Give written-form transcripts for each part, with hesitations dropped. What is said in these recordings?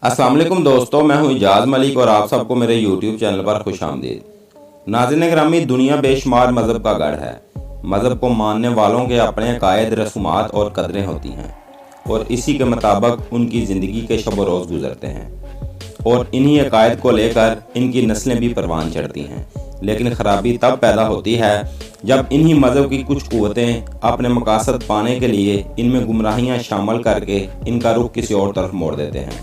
अस्सलाम वालेकुम दोस्तों, मैं हूं इजाज़ मलिक और आप सबको मेरे YouTube चैनल पर खुश आमदीद। नाज़रीन गिरामी, दुनिया बेशुमार मज़हब का गढ़ है। मज़हब को मानने वालों के अपने अकायद, रसूमात और कदरें होती हैं और इसी के मुताबिक उनकी ज़िंदगी के शब व रोज़ गुजरते हैं और इन्हीं अकायद को लेकर इनकी नस्लें भी परवान चढ़ती हैं। लेकिन ख़राबी तब पैदा होती है जब इन्हीं मज़हब की कुछ क़ुव्वतें अपने मकासद पाने के लिए इनमें गुमराहियाँ शामिल करके इनका रुख किसी और तरफ मोड़ देते हैं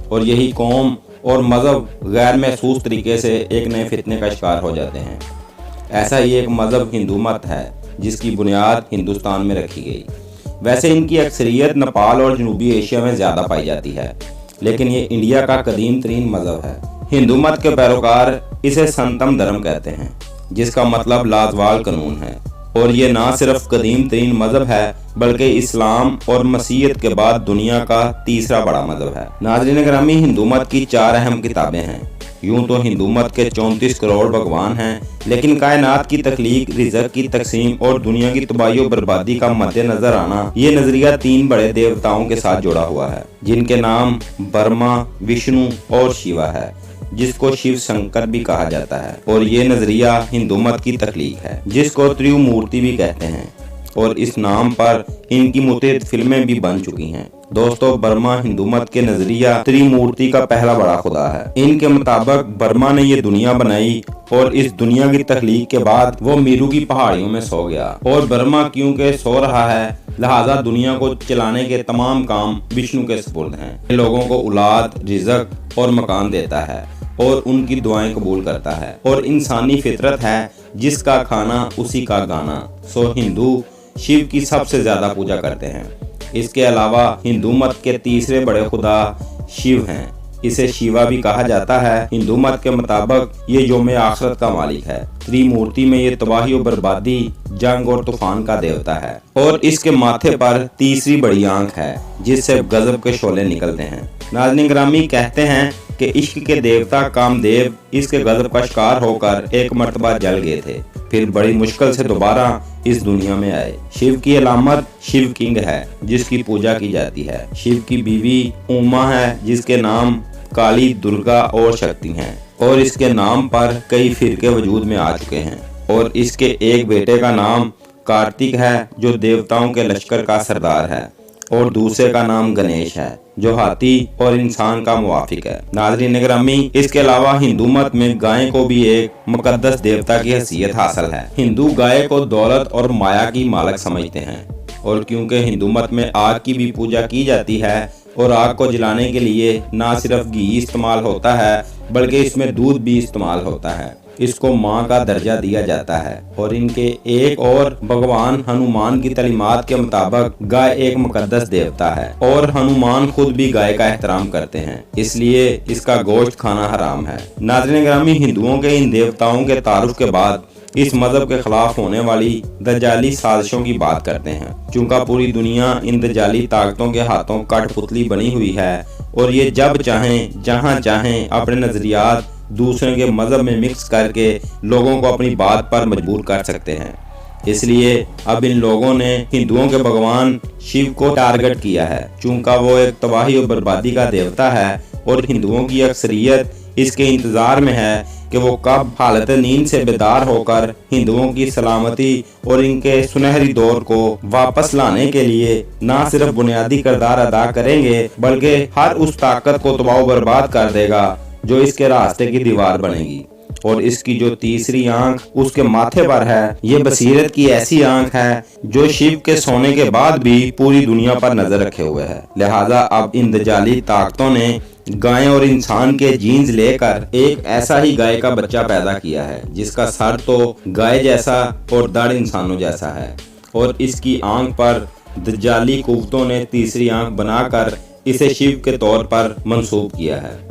और यही कौम और मज़हब गैर महसूस तरीके से एक नए फितने का शिकार हो जाते हैं। ऐसा ही एक मज़हब हिंदू मत है जिसकी बुनियाद हिंदुस्तान में रखी गई। वैसे इनकी अक्सरियत नेपाल और जनूबी एशिया में ज़्यादा पाई जाती है, लेकिन ये इंडिया का कदीम तरीन मज़हब है। हिंदू मत के पैरोकार इसे सनातन धर्म कहते हैं, जिसका मतलब लाजवाल कानून है। और ये ना सिर्फ कदीम तरीन मज़हब है बल्कि इस्लाम और मसीहत के बाद दुनिया का तीसरा बड़ा मज़हब है। नाज़रीन गिरामी, हिंदू मत की 4 अहम किताबें हैं। यूँ तो हिंदू मत के 34 करोड़ भगवान हैं, लेकिन कायनात की तख्लीक, रिज़्क़ की तकसीम और दुनिया की तबाही और बर्बादी का मद्देनजर आना, ये नज़रिया 3 बड़े देवताओं के साथ जुड़ा हुआ है, जिनके नाम ब्रह्मा, विष्णु और शिवा है, जिसको शिव शंकर भी कहा जाता है। और ये नजरिया हिंदू मत की तख्लीक है, जिसको त्रिमूर्ति भी कहते हैं और इस नाम पर इनकी मुतअद्दिद फिल्में भी बन चुकी हैं। दोस्तों, ब्रह्मा हिंदू मत के नजरिया त्रिमूर्ति का पहला बड़ा खुदा है। इनके मुताबिक ब्रह्मा ने ये दुनिया बनाई और इस दुनिया की तख्लीक के बाद वो मीरू की पहाड़ियों में सो गया। और ब्रह्मा क्योंकि सो रहा है, लिहाजा दुनिया को चलाने के तमाम काम विष्णु के सुपुर्द हैं। लोगों को औलाद, रिज़्क़ और मकान देता है और उनकी दुआएं कबूल करता है। और इंसानी फितरत है, जिसका खाना उसी का गाना। सो हिंदू शिव की सबसे ज्यादा पूजा करते हैं। इसके अलावा हिंदू मत के तीसरे बड़े खुदा शिव हैं। इसे शिवा भी कहा जाता है। हिंदू मत के मुताबिक ये यौम आखिरत का मालिक है। त्रिमूर्ति में ये तबाही और बर्बादी, जंग और तूफान का देवता है। और इसके माथे पर तीसरी बड़ी आंख है, जिससे गजब के शोले निकलते हैं। नाज़रीन गिरामी, कहते हैं कि इश्क के देवता कामदेव इसके गजब का शिकार होकर एक मर्तबा जल गए थे, फिर बड़ी मुश्किल से दोबारा इस दुनिया में आए। शिव की अलामत शिव किंग है, जिसकी पूजा की जाती है। शिव की बीवी उमा है, जिसके नाम काली, दुर्गा और शक्ति हैं। और इसके नाम पर कई फिरके वजूद में आ चुके हैं। और इसके एक बेटे का नाम कार्तिक है, जो देवताओं के लश्कर का सरदार है, और दूसरे का नाम गणेश है, जो हाथी और इंसान का मुवाफिक है। नाज़रीन गिरामी, इसके अलावा हिंदू मत में गाय को भी एक मुकद्दस देवता की हैसियत हासिल है। हिंदू गाय को दौलत और माया की मालक समझते हैं। और क्योंकि हिंदू मत में आग की भी पूजा की जाती है और आग को जलाने के लिए ना सिर्फ घी इस्तेमाल होता है बल्कि इसमें दूध भी इस्तेमाल होता है। इसको माँ का दर्जा दिया जाता है। और इनके एक और भगवान हनुमान की तालीमात के मुताबिक गाय एक मुकद्दस देवता है और हनुमान खुद भी गाय का एहतराम करते हैं, इसलिए इसका गोश्त खाना हराम है। नाज़रीन गिरामी, हिंदुओं के इन देवताओं के तारुफ के बाद इस मजहब के खिलाफ होने वाली दज्जाली साजिशों की बात करते हैं। चूँकि पूरी दुनिया इन दज्जाली ताकतों के हाथों कठपुतली बनी हुई है और ये जब चाहें जहाँ चाहें अपने नजरियात दूसरे के मजहब में मिक्स करके लोगों को अपनी बात पर मजबूर कर सकते हैं। इसलिए अब इन लोगों ने हिंदुओं के भगवान शिव को टारगेट किया है, चूँकि वो एक तबाही और बर्बादी का देवता है और हिंदुओं की अक्सरियत इसके इंतजार में है कि वो कब हालत नींद से बेदार होकर हिंदुओं की सलामती और इनके सुनहरी दौर को वापस लाने के लिए ना सिर्फ बुनियादी किरदार अदा करेंगे बल्कि हर उस ताकत को तबाह बर्बाद कर देगा जो इसके रास्ते की दीवार बनेगी। और इसकी जो तीसरी आंख उसके माथे पर है, ये बसीरत की ऐसी आंख है जो शिव के सोने के बाद भी पूरी दुनिया पर नजर रखे हुए है। लिहाजा अब इन दज्जाली ताकतों ने गाय और इंसान के जीन्स लेकर एक ऐसा ही गाय का बच्चा पैदा किया है, जिसका सर तो गाय जैसा और दड़ इंसानों जैसा है। और इसकी आंख पर दज्जाली कुव्वतों ने तीसरी आंख बनाकर इसे शिव के तौर पर मंसूब किया है।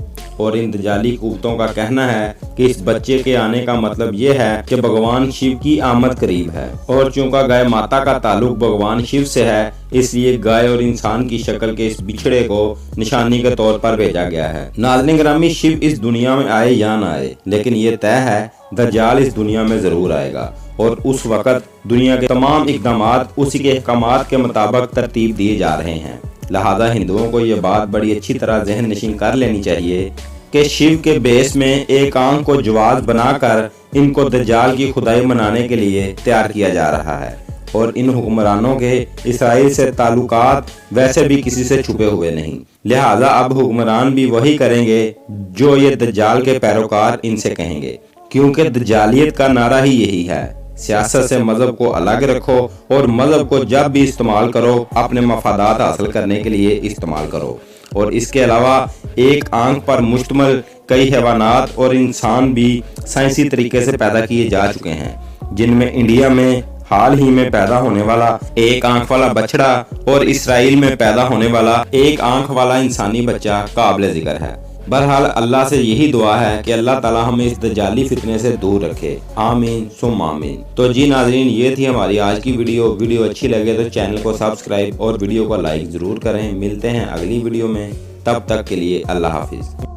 और इन दज्जाली कुव्वतों का कहना है कि इस बच्चे के आने का मतलब ये है कि भगवान शिव की आमद करीब है। और चूंकि गाय माता का ताल्लुक भगवान शिव से है, इसलिए गाय और इंसान की शक्ल के इस बिछड़े को निशानी के तौर पर भेजा गया है। नाज़रीन गिरामी, शिव इस दुनिया में आए या ना आए, लेकिन ये तय है दज्जाल इस दुनिया में जरूर आएगा और उस वक़्त दुनिया के तमाम इक़दामात उसी के अहकामात के मुताबिक तरतीब दिए जा रहे हैं। लहाजा हिंदुओं को ये बात बड़ी अच्छी तरह जहन नशीन कर लेनी चाहिए कि शिव के बेस में एक आंख को जवाज बनाकर इनको दज्जाल की खुदाई मनाने के लिए तैयार किया जा रहा है। और इन हुक्मरानों के इसराइल से ताल्लुकात वैसे भी किसी से छुपे हुए नहीं, लिहाजा अब हुक्मरान भी वही करेंगे जो ये दज्जाल के पैरोकार इनसे कहेंगे, क्योंकि दज्जालियत का नारा ही यही है, सियासत से मजहब को अलग रखो और मजहब को जब भी इस्तेमाल करो अपने मफादात हासिल करने के लिए इस्तेमाल करो। और इसके अलावा एक आंख पर मुश्तमिल कई हैवानात और इंसान भी साइंसी तरीके से पैदा किए जा चुके हैं, जिनमें इंडिया में हाल ही में पैदा होने वाला एक आंख वाला बछड़ा और इसराइल में पैदा होने वाला एक आंख वाला इंसानी बच्चा काबिल जिक्र है। बहरहाल अल्लाह से यही दुआ है कि अल्लाह ताला हमें इस दज्जाली फितने से दूर रखे, आमीन सुम्मा आमीन। तो जी नाज़रीन, ये थी हमारी आज की वीडियो अच्छी लगे तो चैनल को सब्सक्राइब और वीडियो को लाइक ज़रूर करें। मिलते हैं अगली वीडियो में, तब तक के लिए अल्लाह हाफिज़।